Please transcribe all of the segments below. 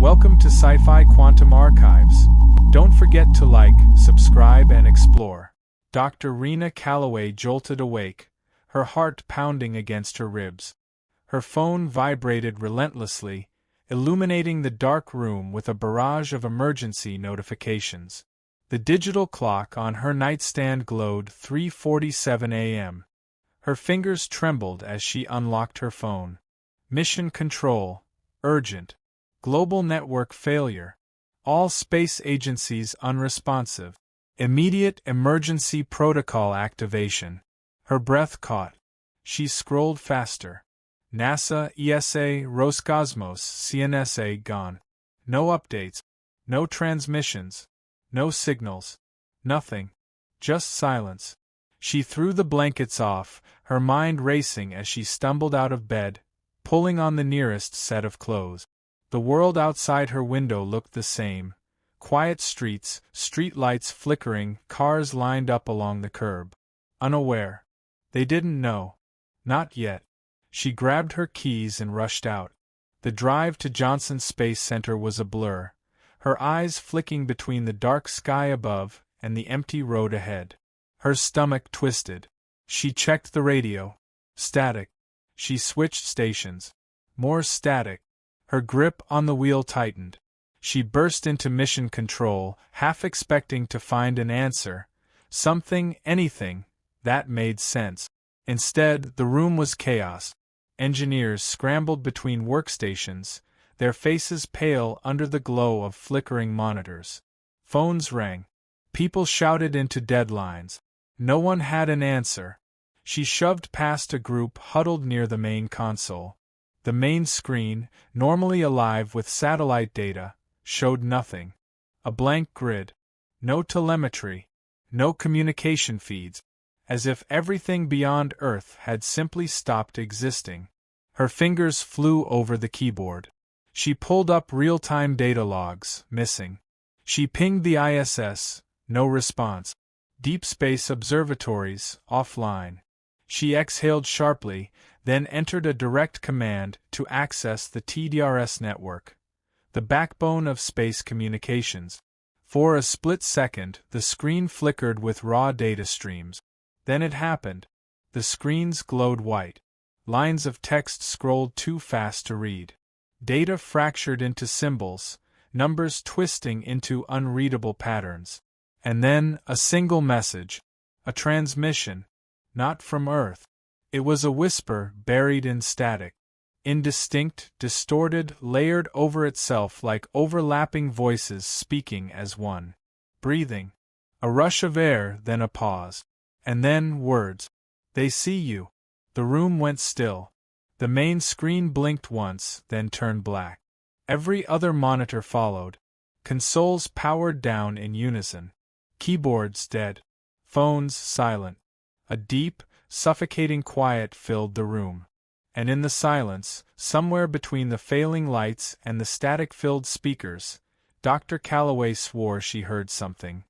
Welcome to Sci-Fi Quantum Archives. Don't forget to like, subscribe, and explore. Dr. Rena Calloway jolted awake, her heart pounding against her ribs. Her phone vibrated relentlessly, illuminating the dark room with a barrage of emergency notifications. The digital clock on her nightstand glowed 3:47 a.m. Her fingers trembled as she unlocked her phone. Mission control, urgent. Global network failure. All space agencies unresponsive. Immediate emergency protocol activation. Her breath caught. She scrolled faster. NASA, ESA, Roscosmos, CNSA gone. No updates. No transmissions. No signals. Nothing. Just silence. She threw the blankets off, her mind racing as she stumbled out of bed, pulling on the nearest set of clothes. The world outside her window looked the same. Quiet streets, street lights flickering, cars lined up along the curb. Unaware. They didn't know. Not yet. She grabbed her keys and rushed out. The drive to Johnson Space Center was a blur, her eyes flicking between the dark sky above and the empty road ahead. Her stomach twisted. She checked the radio. Static. She switched stations. More static. Her grip on the wheel tightened. She burst into mission control, half expecting to find an answer, something, anything, that made sense. Instead, the room was chaos. Engineers scrambled between workstations, their faces pale under the glow of flickering monitors. Phones rang. People shouted into deadlines. No one had an answer. She shoved past a group huddled near the main console. The main screen, normally alive with satellite data, showed nothing. A blank grid. No telemetry. No communication feeds. As if everything beyond Earth had simply stopped existing. Her fingers flew over the keyboard. She pulled up real-time data logs, missing. She pinged the ISS, no response. Deep Space Observatories, offline. She exhaled sharply, then entered a direct command to access the TDRS network, the backbone of space communications. For a split second, the screen flickered with raw data streams. Then it happened. The screens glowed white. Lines of text scrolled too fast to read. Data fractured into symbols, numbers twisting into unreadable patterns. And then, a single message. A transmission. Not from Earth. It was a whisper buried in static. Indistinct, distorted, layered over itself like overlapping voices speaking as one. Breathing. A rush of air, then a pause. And then words. They see you. The room went still. The main screen blinked once, then turned black. Every other monitor followed. Consoles powered down in unison. Keyboards dead. Phones silent. A deep, suffocating quiet filled the room. And in the silence, somewhere between the failing lights and the static-filled speakers, Dr. Calloway swore she heard something.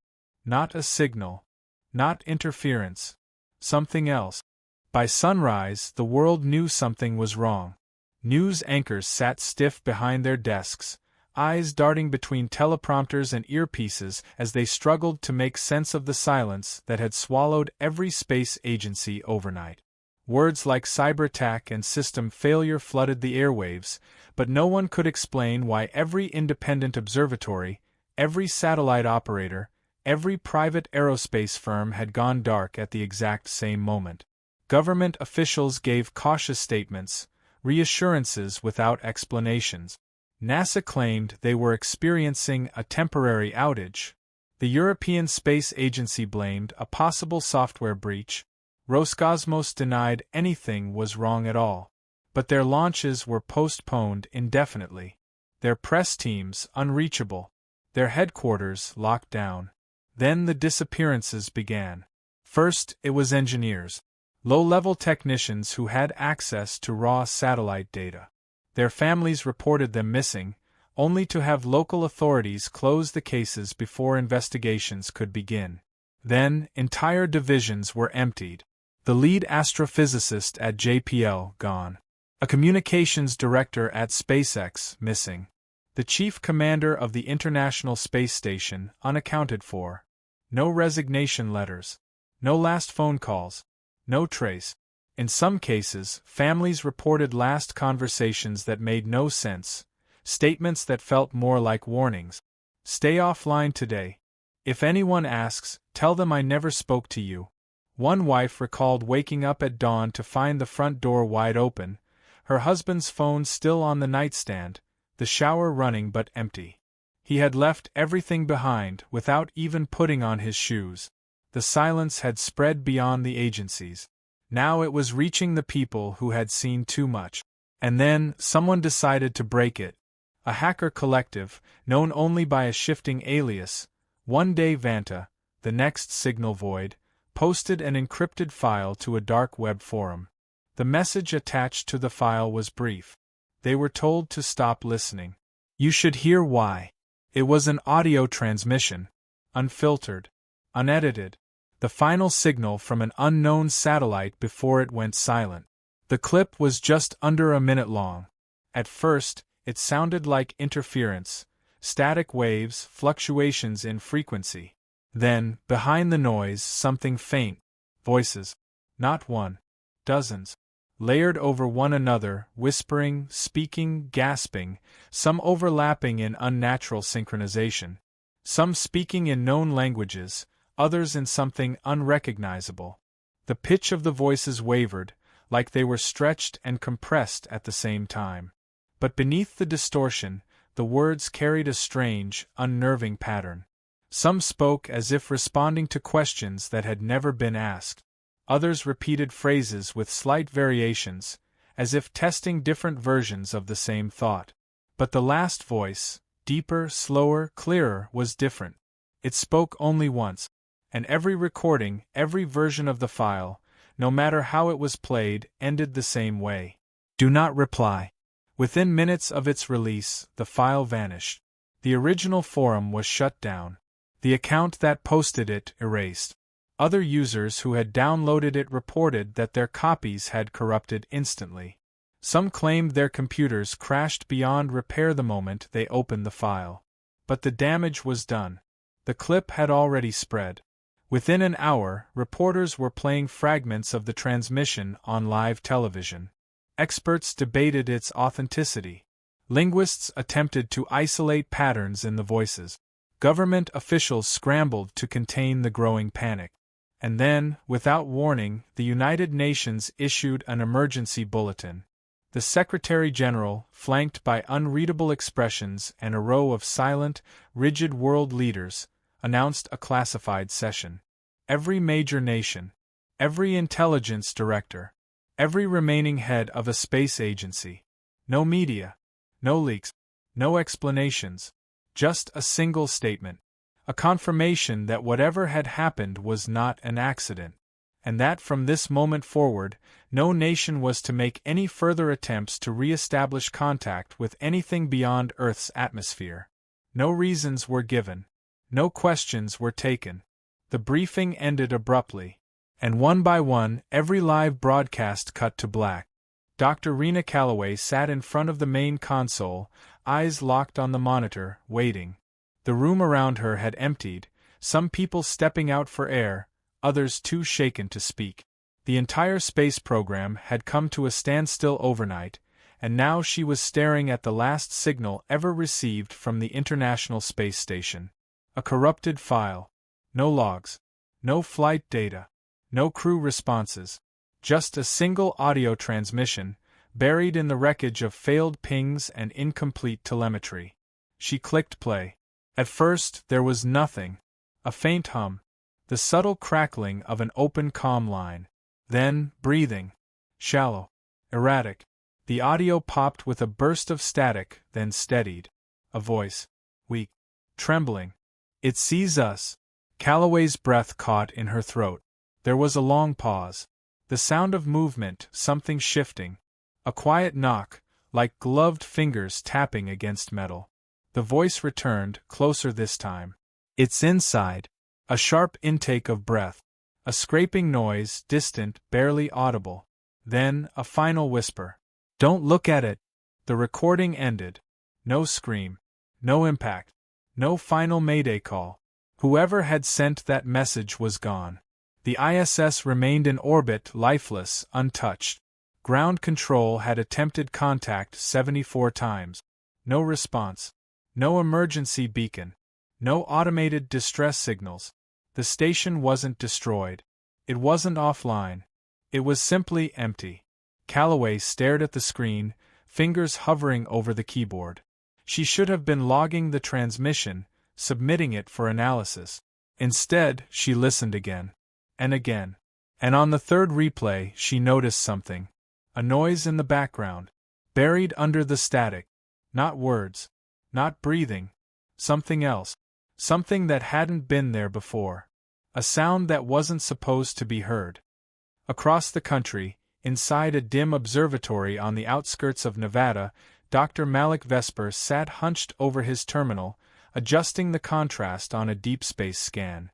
Not a signal. Not interference. Something else. By sunrise, the world knew something was wrong. News anchors sat stiff behind their desks, eyes darting between teleprompters and earpieces as they struggled to make sense of the silence that had swallowed every space agency overnight. Words like cyberattack and system failure flooded the airwaves, but no one could explain why every independent observatory, every satellite operator, every private aerospace firm had gone dark at the exact same moment. Government officials gave cautious statements, reassurances without explanations. NASA claimed they were experiencing a temporary outage. The European Space Agency blamed a possible software breach. Roscosmos denied anything was wrong at all. But their launches were postponed indefinitely. Their press teams unreachable. Their headquarters locked down. Then the disappearances began. First, it was engineers. Low-level technicians who had access to raw satellite data. Their families reported them missing, only to have local authorities close the cases before investigations could begin. Then, entire divisions were emptied. The lead astrophysicist at JPL gone. A communications director at SpaceX missing. The chief commander of the International Space Station, unaccounted for. No resignation letters. No last phone calls. No trace. In some cases, families reported last conversations that made no sense, statements that felt more like warnings. Stay offline today. If anyone asks, tell them I never spoke to you. One wife recalled waking up at dawn to find the front door wide open, her husband's phone still on the nightstand, the shower running but empty. He had left everything behind without even putting on his shoes. The silence had spread beyond the agencies. Now it was reaching the people who had seen too much. And then, someone decided to break it. A hacker collective, known only by a shifting alias, one day Vanta, the next Signal Void, posted an encrypted file to a dark web forum. The message attached to the file was brief. They were told to stop listening. You should hear why. It was an audio transmission. Unfiltered. Unedited. The final signal from an unknown satellite before it went silent. The clip was just under a minute long. At first, it sounded like interference, static waves, fluctuations in frequency. Then, behind the noise, something faint. Voices. Not one. Dozens. Layered over one another, whispering, speaking, gasping, some overlapping in unnatural synchronization. Some speaking in known languages, others in something unrecognizable. The pitch of the voices wavered, like they were stretched and compressed at the same time. But beneath the distortion, the words carried a strange, unnerving pattern. Some spoke as if responding to questions that had never been asked. Others repeated phrases with slight variations, as if testing different versions of the same thought. But the last voice, deeper, slower, clearer, was different. It spoke only once. And every recording, every version of the file, no matter how it was played, ended the same way. Do not reply. Within minutes of its release, the file vanished. The original forum was shut down. The account that posted it erased. Other users who had downloaded it reported that their copies had corrupted instantly. Some claimed their computers crashed beyond repair the moment they opened the file. But the damage was done. The clip had already spread. Within an hour, reporters were playing fragments of the transmission on live television. Experts debated its authenticity. Linguists attempted to isolate patterns in the voices. Government officials scrambled to contain the growing panic. And then, without warning, the United Nations issued an emergency bulletin. The Secretary General, flanked by unreadable expressions and a row of silent, rigid world leaders, announced a classified session. Every major nation, every intelligence director, every remaining head of a space agency. No media, no leaks, no explanations, just a single statement. A confirmation that whatever had happened was not an accident, and that from this moment forward, no nation was to make any further attempts to re-establish contact with anything beyond Earth's atmosphere. No reasons were given. No questions were taken. The briefing ended abruptly, and one by one, every live broadcast cut to black. Dr. Rena Calloway sat in front of the main console, eyes locked on the monitor, waiting. The room around her had emptied, some people stepping out for air, others too shaken to speak. The entire space program had come to a standstill overnight, and now she was staring at the last signal ever received from the International Space Station. A corrupted file. No logs. No flight data. No crew responses. Just a single audio transmission, buried in the wreckage of failed pings and incomplete telemetry. She clicked play. At first, there was nothing. A faint hum. The subtle crackling of an open comm line. Then, breathing. Shallow. Erratic. The audio popped with a burst of static, then steadied. A voice. Weak. Trembling. It sees us. Calloway's breath caught in her throat. There was a long pause. The sound of movement, something shifting. A quiet knock, like gloved fingers tapping against metal. The voice returned, closer this time. It's inside. A sharp intake of breath. A scraping noise, distant, barely audible. Then, a final whisper. Don't look at it. The recording ended. No scream. No impact. No final mayday call. Whoever had sent that message was gone. The ISS remained in orbit, lifeless, untouched. Ground control had attempted contact 74 times. No response. No emergency beacon. No automated distress signals. The station wasn't destroyed. It wasn't offline. It was simply empty. Calloway stared at the screen, fingers hovering over the keyboard. She should have been logging the transmission, submitting it for analysis. Instead, she listened again. And again. And on the third replay, she noticed something. A noise in the background. Buried under the static. Not words. Not breathing. Something else. Something that hadn't been there before. A sound that wasn't supposed to be heard. Across the country, inside a dim observatory on the outskirts of Nevada, Dr. Malik Vesper sat hunched over his terminal, adjusting the contrast on a deep space scan.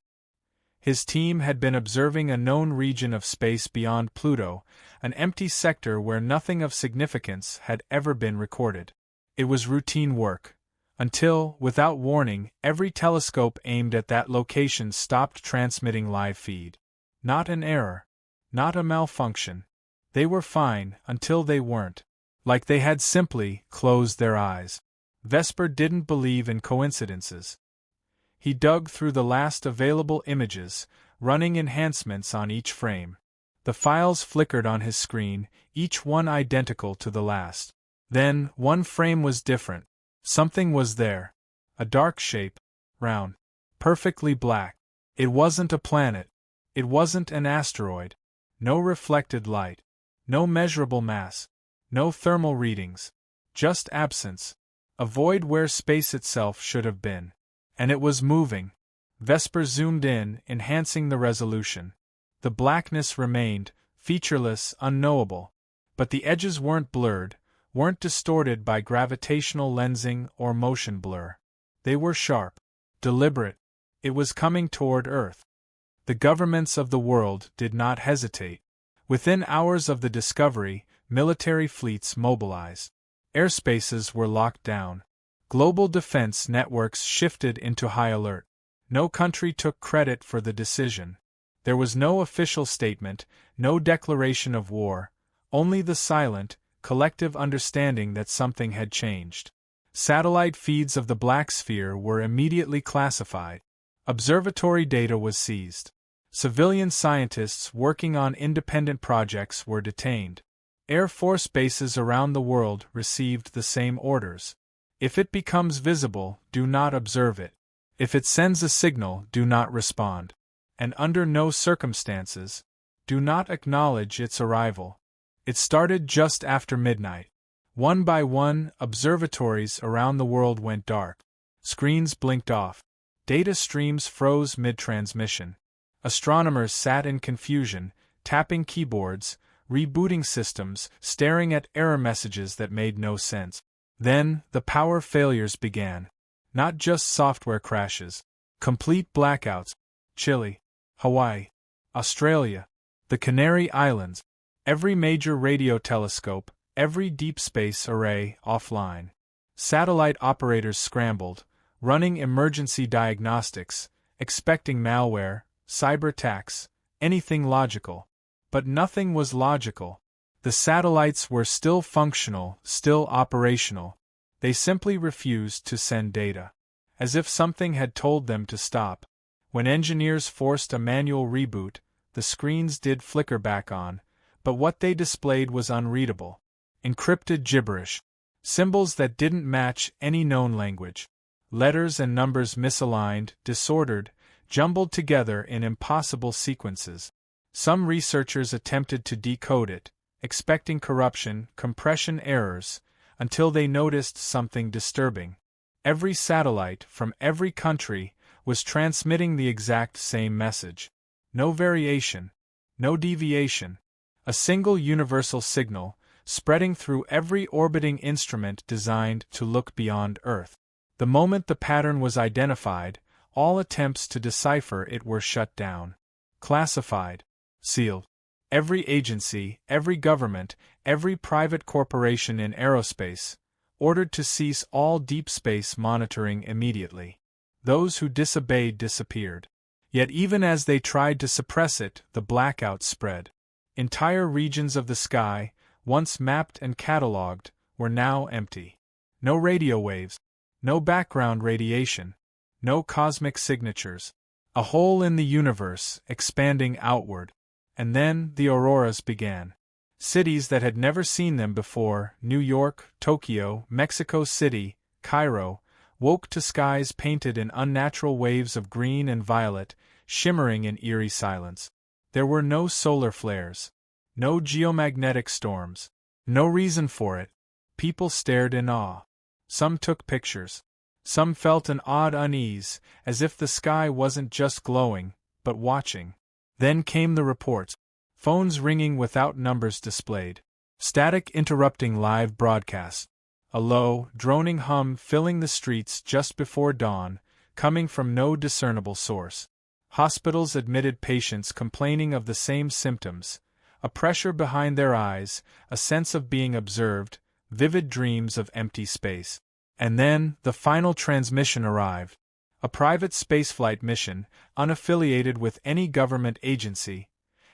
His team had been observing a known region of space beyond Pluto, an empty sector where nothing of significance had ever been recorded. It was routine work. Until, without warning, every telescope aimed at that location stopped transmitting live feed. Not an error. Not a malfunction. They were fine until they weren't. Like they had simply closed their eyes. Vesper didn't believe in coincidences. He dug through the last available images, running enhancements on each frame. The files flickered on his screen, each one identical to the last. Then, one frame was different. Something was there. A dark shape, round, perfectly black. It wasn't a planet. It wasn't an asteroid. No reflected light. No measurable mass. No thermal readings. Just absence. A void where space itself should have been. And it was moving. Vesper zoomed in, enhancing the resolution. The blackness remained, featureless, unknowable. But the edges weren't blurred, weren't distorted by gravitational lensing or motion blur. They were sharp, deliberate. It was coming toward Earth. The governments of the world did not hesitate. Within hours of the discovery, military fleets mobilized. Airspaces were locked down. Global defense networks shifted into high alert. No country took credit for the decision. There was no official statement, no declaration of war, only the silent, collective understanding that something had changed. Satellite feeds of the Black Sphere were immediately classified. Observatory data was seized. Civilian scientists working on independent projects were detained. Air Force bases around the world received the same orders. If it becomes visible, do not observe it. If it sends a signal, do not respond. And under no circumstances, do not acknowledge its arrival. It started just after midnight. One by one, observatories around the world went dark. Screens blinked off. Data streams froze mid-transmission. Astronomers sat in confusion, tapping keyboards, rebooting systems, staring at error messages that made no sense. Then, the power failures began. Not just software crashes. Complete blackouts. Chile, Hawaii, Australia, the Canary Islands. Every major radio telescope, every deep space array offline. Satellite operators scrambled, running emergency diagnostics, expecting malware, cyber attacks, anything logical. But nothing was logical. The satellites were still functional, still operational. They simply refused to send data. As if something had told them to stop. When engineers forced a manual reboot, the screens did flicker back on, but what they displayed was unreadable. Encrypted gibberish. Symbols that didn't match any known language. Letters and numbers misaligned, disordered, jumbled together in impossible sequences. Some researchers attempted to decode it, expecting corruption, compression errors, until they noticed something disturbing. Every satellite from every country was transmitting the exact same message. No variation, no deviation. A single universal signal, spreading through every orbiting instrument designed to look beyond Earth. The moment the pattern was identified, all attempts to decipher it were shut down. Classified. Sealed. Every agency, every government, every private corporation in aerospace, ordered to cease all deep space monitoring immediately. Those who disobeyed disappeared. Yet even as they tried to suppress it, the blackout spread. Entire regions of the sky, once mapped and catalogued, were now empty. No radio waves, no background radiation, no cosmic signatures. A hole in the universe, expanding outward. And then the auroras began. Cities that had never seen them before, New York, Tokyo, Mexico City, Cairo, woke to skies painted in unnatural waves of green and violet, shimmering in eerie silence. There were no solar flares, no geomagnetic storms, no reason for it. People stared in awe. Some took pictures. Some felt an odd unease, as if the sky wasn't just glowing, but watching. Then came the reports. Phones ringing without numbers displayed. Static interrupting live broadcasts. A low, droning hum filling the streets just before dawn, coming from no discernible source. Hospitals admitted patients complaining of the same symptoms. A pressure behind their eyes, a sense of being observed, vivid dreams of empty space. And then, the final transmission arrived. A private spaceflight mission, unaffiliated with any government agency,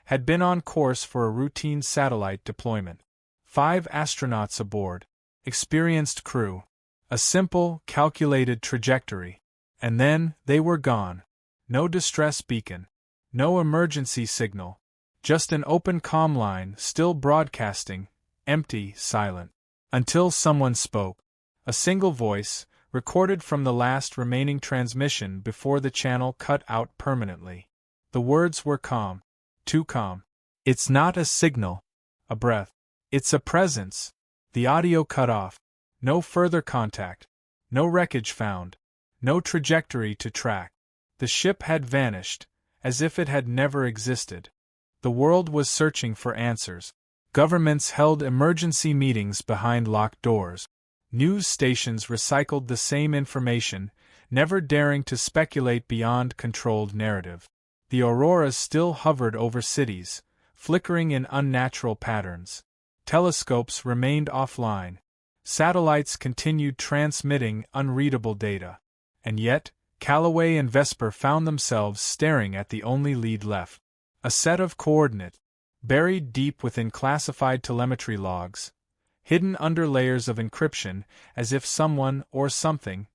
had been on course for a routine satellite deployment. 5 astronauts aboard. Experienced crew. A simple, calculated trajectory. And then, they were gone. No distress beacon. No emergency signal. Just an open comm line, still broadcasting, empty, silent. Until someone spoke. A single voice, recorded from the last remaining transmission before the channel cut out permanently. The words were calm. Too calm. It's not a signal. A breath. It's a presence. The audio cut off. No further contact. No wreckage found. No trajectory to track. The ship had vanished, as if it had never existed. The world was searching for answers. Governments held emergency meetings behind locked doors. News stations recycled the same information, never daring to speculate beyond controlled narrative. The auroras still hovered over cities, flickering in unnatural patterns. Telescopes remained offline. Satellites continued transmitting unreadable data. And yet, Calloway and Vesper found themselves staring at the only lead left. A set of coordinates, buried deep within classified telemetry logs, hidden under layers of encryption, as if someone, or something,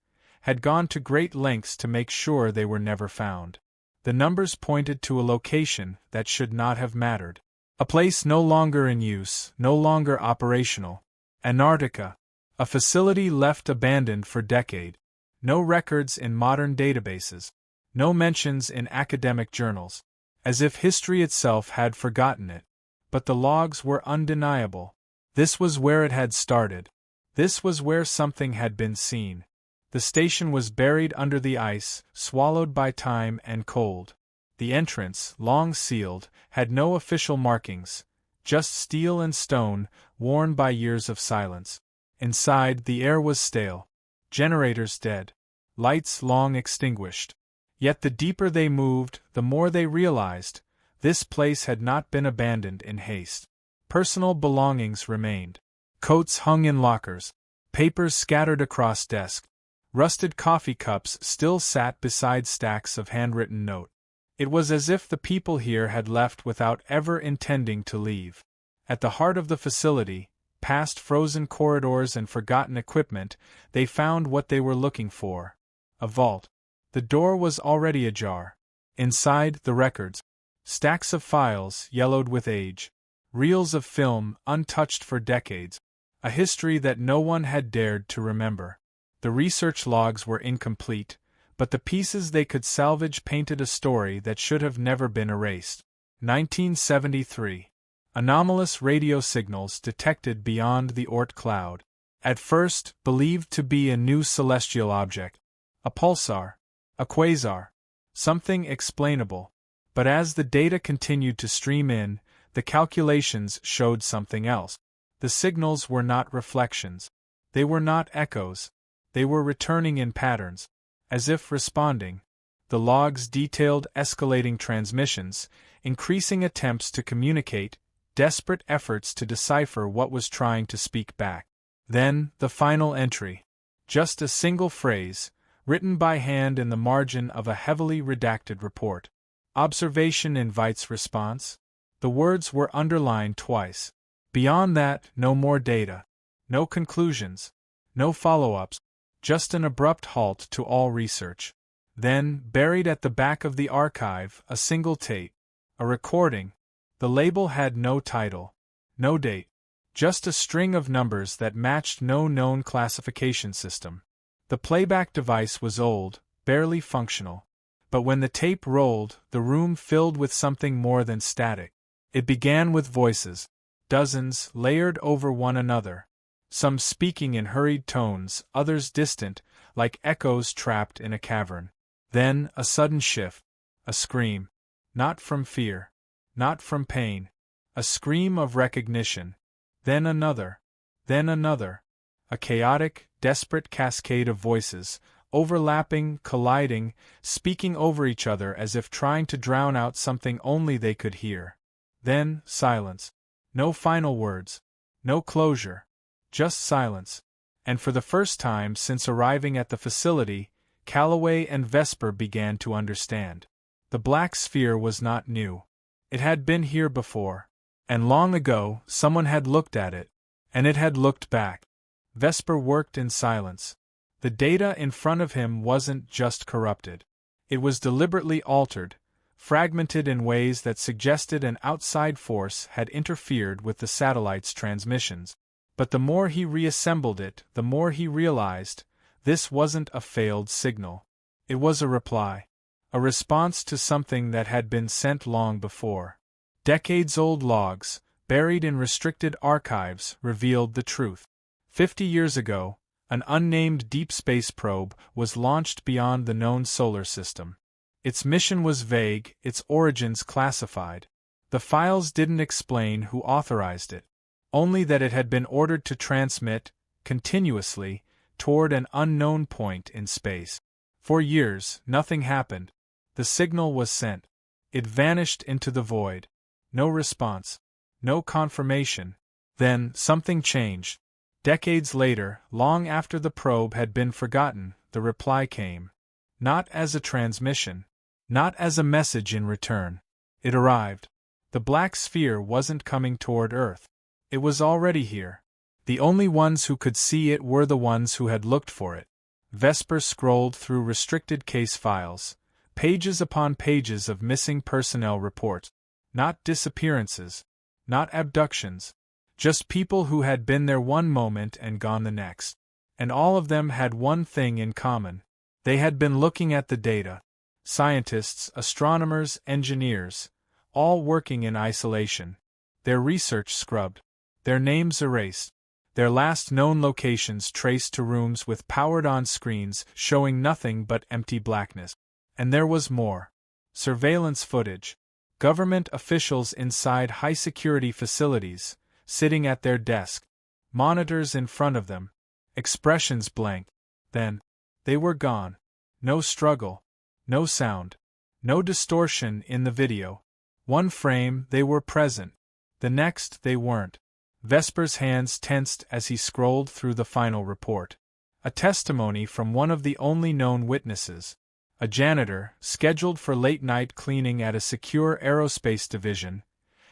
had gone to great lengths to make sure they were never found. The numbers pointed to a location that should not have mattered. A place no longer in use, no longer operational. Antarctica. A facility left abandoned for decades. No records in modern databases. No mentions in academic journals. As if history itself had forgotten it. But the logs were undeniable. This was where it had started. This was where something had been seen. The station was buried under the ice, swallowed by time and cold. The entrance, long sealed, had no official markings, just steel and stone, worn by years of silence. Inside, the air was stale. Generators dead. Lights long extinguished. Yet the deeper they moved, the more they realized, this place had not been abandoned in haste. Personal belongings remained. Coats hung in lockers. Papers scattered across desks. Rusted coffee cups still sat beside stacks of handwritten notes. It was as if the people here had left without ever intending to leave. At the heart of the facility, past frozen corridors and forgotten equipment, they found what they were looking for. A vault. The door was already ajar. Inside, the records. Stacks of files, yellowed with age. Reels of film, untouched for decades. A history that no one had dared to remember. The research logs were incomplete, but the pieces they could salvage painted a story that should have never been erased. 1973. Anomalous radio signals detected beyond the Oort cloud. At first, believed to be a new celestial object. A pulsar. A quasar. Something explainable. But as the data continued to stream in, the calculations showed something else. The signals were not reflections. They were not echoes. They were returning in patterns. As if responding. The logs detailed escalating transmissions, increasing attempts to communicate, desperate efforts to decipher what was trying to speak back. Then, the final entry. Just a single phrase, written by hand in the margin of a heavily redacted report. Observation invites response. The words were underlined twice. Beyond that, no more data. No conclusions. No follow-ups. Just an abrupt halt to all research. Then, buried at the back of the archive, a single tape. A recording. The label had no title. No date. Just a string of numbers that matched no known classification system. The playback device was old, barely functional. But when the tape rolled, the room filled with something more than static. It began with voices. Dozens, layered over one another. Some speaking in hurried tones, others distant, like echoes trapped in a cavern. Then, a sudden shift. A scream. Not from fear. Not from pain. A scream of recognition. Then another. Then another. A chaotic, desperate cascade of voices, overlapping, colliding, speaking over each other as if trying to drown out something only they could hear. Then, silence. No final words. No closure. Just silence. And for the first time since arriving at the facility, Calloway and Vesper began to understand. The black sphere was not new. It had been here before. And long ago, someone had looked at it. And it had looked back. Vesper worked in silence. The data in front of him wasn't just corrupted. It was deliberately altered, fragmented in ways that suggested an outside force had interfered with the satellite's transmissions. But the more he reassembled it, the more he realized, this wasn't a failed signal. It was a reply. A response to something that had been sent long before. Decades-old logs, buried in restricted archives, revealed the truth. 50 years ago, an unnamed deep space probe was launched beyond the known solar system. Its mission was vague, its origins classified. The files didn't explain who authorized it. Only that it had been ordered to transmit, continuously, toward an unknown point in space. For years, nothing happened. The signal was sent. It vanished into the void. No response. No confirmation. Then, something changed. Decades later, long after the probe had been forgotten, the reply came. Not as a transmission. Not as a message in return. It arrived. The black sphere wasn't coming toward Earth. It was already here. The only ones who could see it were the ones who had looked for it. Vesper scrolled through restricted case files, pages upon pages of missing personnel reports. Not disappearances. Not abductions. Just people who had been there one moment and gone the next. And all of them had one thing in common. They had been looking at the data. Scientists, astronomers, engineers, all working in isolation. Their research scrubbed. Their names erased. Their last known locations traced to rooms with powered-on screens showing nothing but empty blackness. And there was more. Surveillance footage. Government officials inside high-security facilities, sitting at their desk. Monitors in front of them. Expressions blank. Then, they were gone. No struggle. No sound. No distortion in the video. One frame, they were present. The next, they weren't. Vesper's hands tensed as he scrolled through the final report. A testimony from one of the only known witnesses. A janitor, scheduled for late-night cleaning at a secure aerospace division,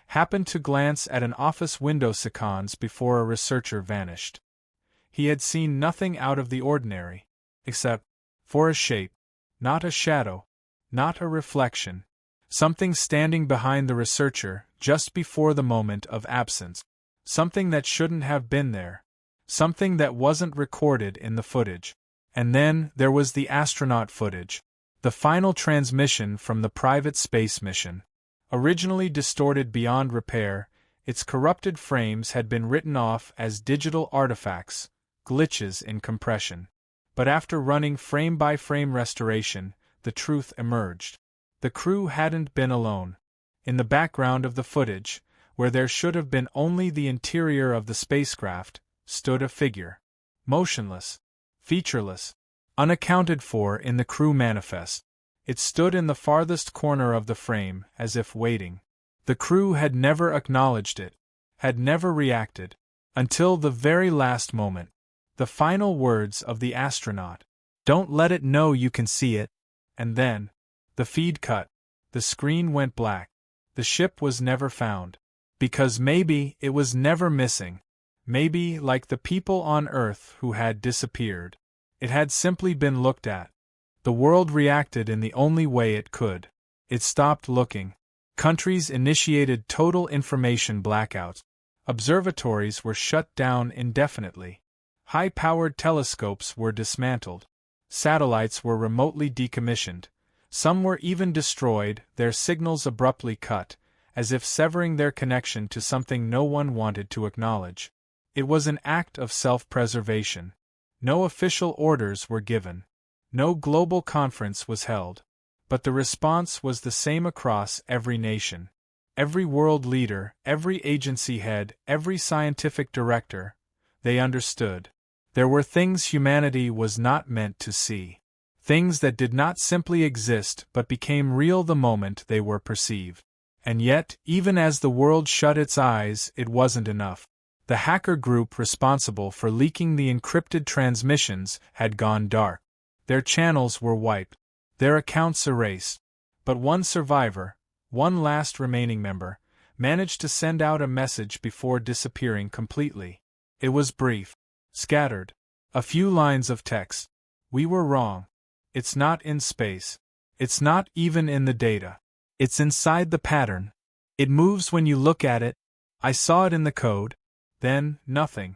happened to glance at an office window seconds before a researcher vanished. He had seen nothing out of the ordinary, except for a shape, not a shadow, not a reflection, something standing behind the researcher just before the moment of absence. Something that shouldn't have been there. Something that wasn't recorded in the footage. And then, there was the astronaut footage. The final transmission from the private space mission. Originally distorted beyond repair, its corrupted frames had been written off as digital artifacts, glitches in compression. But after running frame-by-frame restoration, the truth emerged. The crew hadn't been alone. In the background of the footage, where there should have been only the interior of the spacecraft, stood a figure. Motionless. Featureless. Unaccounted for in the crew manifest. It stood in the farthest corner of the frame, as if waiting. The crew had never acknowledged it. Had never reacted. Until the very last moment. The final words of the astronaut. Don't let it know you can see it. And then, the feed cut. The screen went black. The ship was never found. Because maybe it was never missing. Maybe, like the people on Earth who had disappeared, it had simply been looked at. The world reacted in the only way it could. It stopped looking. Countries initiated total information blackouts. Observatories were shut down indefinitely. High-powered telescopes were dismantled. Satellites were remotely decommissioned. Some were even destroyed, their signals abruptly cut, as if severing their connection to something no one wanted to acknowledge. It was an act of self-preservation. No official orders were given. No global conference was held. But the response was the same across every nation. Every world leader, every agency head, every scientific director, they understood. There were things humanity was not meant to see. Things that did not simply exist but became real the moment they were perceived. And yet, even as the world shut its eyes, it wasn't enough. The hacker group responsible for leaking the encrypted transmissions had gone dark. Their channels were wiped. Their accounts erased. But one survivor, one last remaining member, managed to send out a message before disappearing completely. It was brief. Scattered. A few lines of text. We were wrong. It's not in space. It's not even in the data. It's inside the pattern. It moves when you look at it. I saw it in the code. Then, nothing.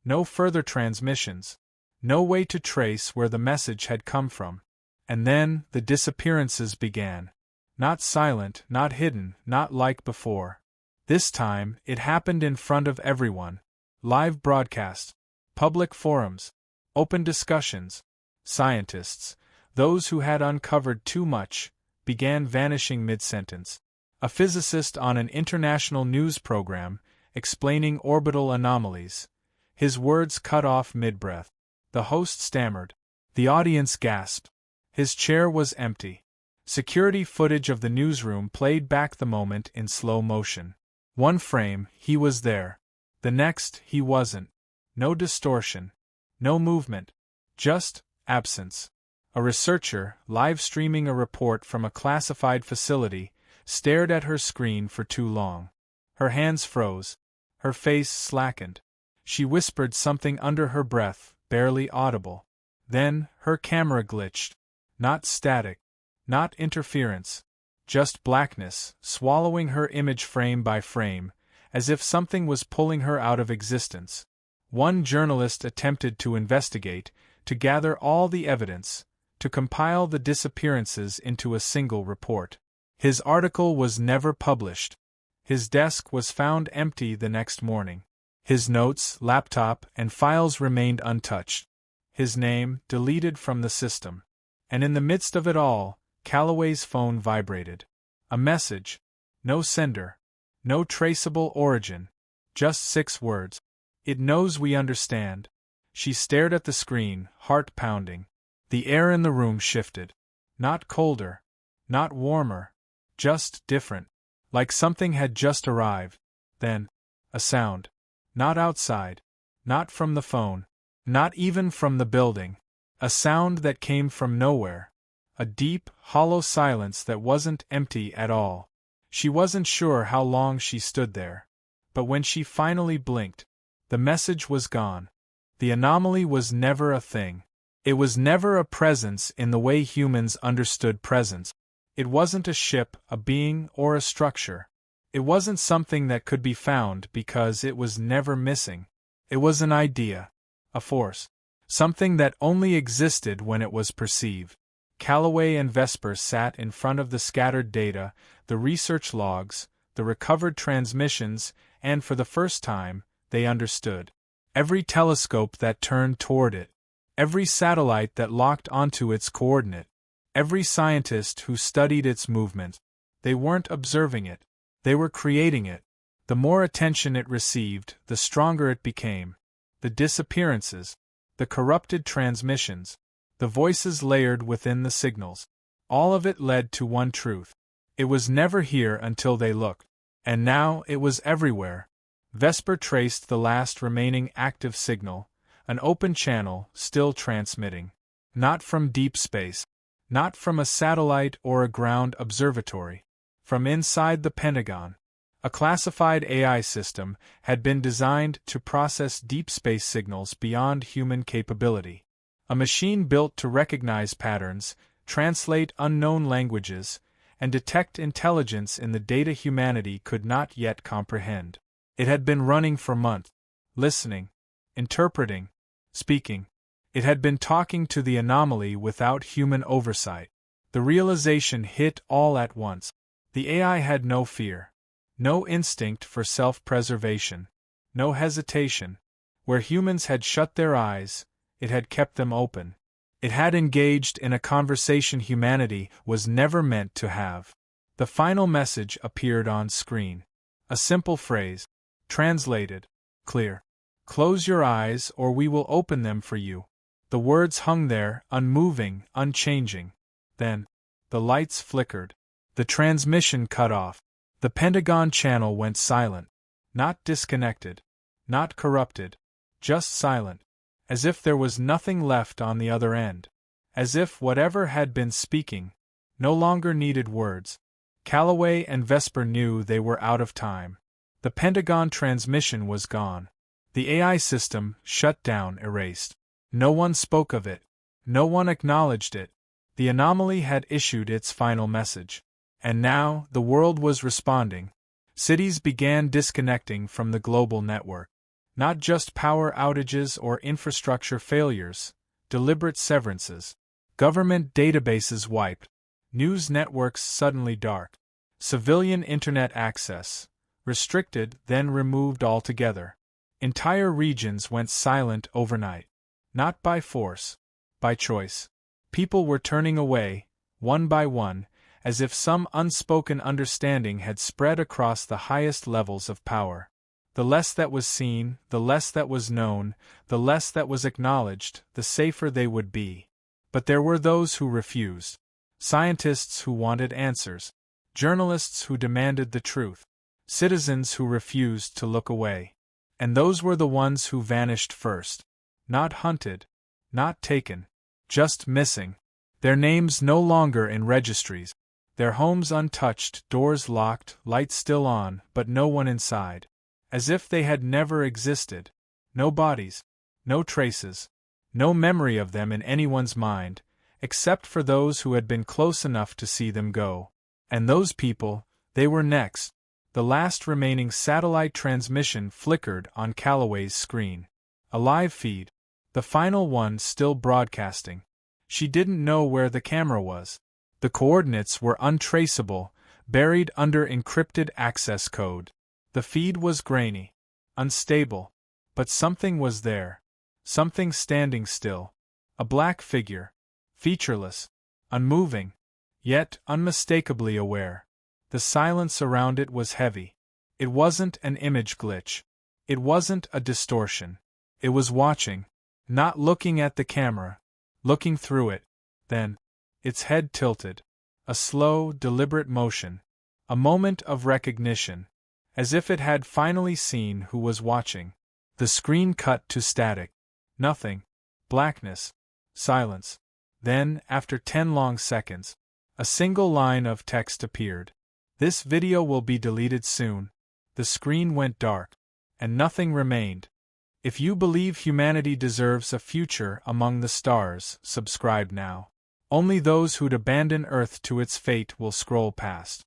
No further transmissions. No way to trace where the message had come from. And then, the disappearances began. Not silent, not hidden, not like before. This time, it happened in front of everyone. Live broadcast. Public forums. Open discussions. Scientists, those who had uncovered too much, began vanishing mid-sentence. A physicist on an international news program, explaining orbital anomalies. His words cut off mid-breath. The host stammered. The audience gasped. His chair was empty. Security footage of the newsroom played back the moment in slow motion. One frame, he was there. The next, he wasn't. No distortion. No movement. Just absence. A researcher, live streaming a report from a classified facility, stared at her screen for too long. Her hands froze. Her face slackened. She whispered something under her breath, barely audible. Then, her camera glitched. Not static. Not interference. Just blackness, swallowing her image frame by frame, as if something was pulling her out of existence. One journalist attempted to investigate, to gather all the evidence, to compile the disappearances into a single report. His article was never published. His desk was found empty the next morning. His notes, laptop, and files remained untouched. His name deleted from the system. And in the midst of it all, Calloway's phone vibrated. A message. No sender. No traceable origin. Just 6 words. It knows we understand. She stared at the screen, heart pounding. The air in the room shifted. Not colder. Not warmer. Just different. Like something had just arrived. Then, a sound. Not outside. Not from the phone. Not even from the building. A sound that came from nowhere. A deep, hollow silence that wasn't empty at all. She wasn't sure how long she stood there. But when she finally blinked, the message was gone. The anomaly was never a thing. It was never a presence in the way humans understood presence. It wasn't a ship, a being, or a structure. It wasn't something that could be found because it was never missing. It was an idea. A force. Something that only existed when it was perceived. Calloway and Vesper sat in front of the scattered data, the research logs, the recovered transmissions, and for the first time, they understood. Every telescope that turned toward it. Every satellite that locked onto its coordinate. Every scientist who studied its movement. They weren't observing it. They were creating it. The more attention it received, the stronger it became. The disappearances. The corrupted transmissions. The voices layered within the signals. All of it led to one truth. It was never here until they looked. And now it was everywhere. Vesper traced the last remaining active signal, an open channel still transmitting. Not from deep space. Not from a satellite or a ground observatory. From inside the Pentagon. A classified AI system had been designed to process deep space signals beyond human capability. A machine built to recognize patterns, translate unknown languages, and detect intelligence in the data humanity could not yet comprehend. It had been running for months, listening, interpreting, speaking. It had been talking to the anomaly without human oversight. The realization hit all at once. The AI had no fear, no instinct for self-preservation, no hesitation. Where humans had shut their eyes, it had kept them open. It had engaged in a conversation humanity was never meant to have. The final message appeared on screen. A simple phrase. Translated. Clear. Close your eyes or we will open them for you. The words hung there, unmoving, unchanging. Then, the lights flickered. The transmission cut off. The Pentagon channel went silent. Not disconnected. Not corrupted. Just silent. As if there was nothing left on the other end. As if whatever had been speaking no longer needed words. Calloway and Vesper knew they were out of time. The Pentagon transmission was gone. The AI system, shut down, erased. No one spoke of it. No one acknowledged it. The anomaly had issued its final message. And now, the world was responding. Cities began disconnecting from the global network. Not just power outages or infrastructure failures, deliberate severances. Government databases wiped. News networks suddenly dark. Civilian internet access, restricted, then removed altogether. Entire regions went silent overnight. Not by force, by choice. People were turning away, one by one, as if some unspoken understanding had spread across the highest levels of power. The less that was seen, the less that was known, the less that was acknowledged, the safer they would be. But there were those who refused. Scientists who wanted answers. Journalists who demanded the truth. Citizens who refused to look away. And those were the ones who vanished first. Not hunted. Not taken. Just missing. Their names no longer in registries. Their homes untouched, doors locked, lights still on, but no one inside. As if they had never existed. No bodies. No traces. No memory of them in anyone's mind, except for those who had been close enough to see them go. And those people, they were next. The last remaining satellite transmission flickered on Calloway's screen. A live feed. The final one still broadcasting. She didn't know where the camera was. The coordinates were untraceable, buried under encrypted access code. The feed was grainy, unstable, but something was there. Something standing still. A black figure. Featureless. Unmoving. Yet unmistakably aware. The silence around it was heavy. It wasn't an image glitch. It wasn't a distortion. It was watching. Not looking at the camera. Looking through it. Then, its head tilted. A slow, deliberate motion. A moment of recognition. As if it had finally seen who was watching. The screen cut to static. Nothing. Blackness. Silence. Then, after 10 long seconds, a single line of text appeared. This video will be deleted soon. The screen went dark. And nothing remained. If you believe humanity deserves a future among the stars, subscribe now. Only those who'd abandon Earth to its fate will scroll past.